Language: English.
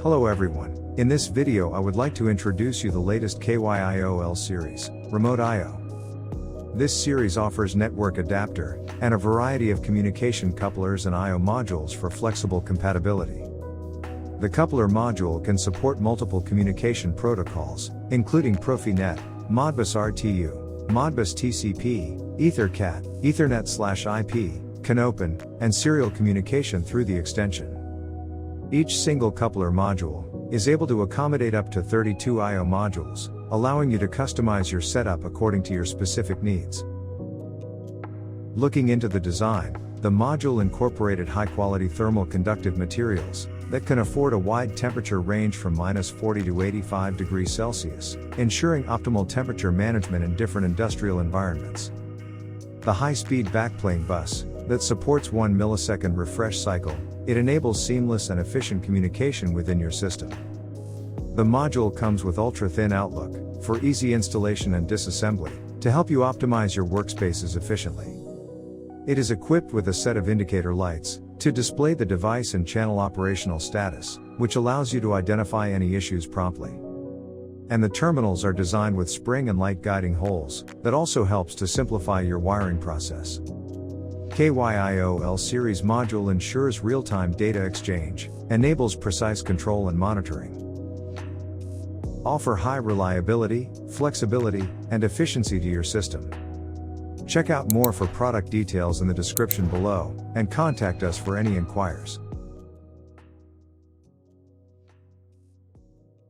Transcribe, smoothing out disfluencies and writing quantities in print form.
Hello everyone, in this video I would like to introduce you the latest KYIO-L Series Remote I. This series offers network adapter, and a variety of communication couplers and I/O modules for flexible compatibility. The coupler module can support multiple communication protocols, including Profinet, Modbus RTU, Modbus TCP, EtherCAT, Ethernet/IP, CAN-open, and serial communication through the extension. Each single coupler module is able to accommodate up to 32 I/O modules, allowing you to customize your setup according to your specific needs. Looking into the design, the module incorporated high-quality thermal conductive materials that can afford a wide temperature range from -40 to 85 degrees Celsius, ensuring optimal temperature management in different industrial environments. The high-speed backplane bus that supports 1 millisecond refresh cycle, it enables seamless and efficient communication within your system. The module comes with ultra-thin outlook for easy installation and disassembly to help you optimize your workspaces efficiently. It is equipped with a set of indicator lights to display the device and channel operational status, which allows you to identify any issues promptly. And the terminals are designed with spring and light guiding holes that also helps to simplify your wiring process. KYIO-L Series module ensures real-time data exchange, enables precise control and monitoring. Offer high reliability, flexibility, and efficiency to your system. Check out more for product details in the description below, and contact us for any inquiries.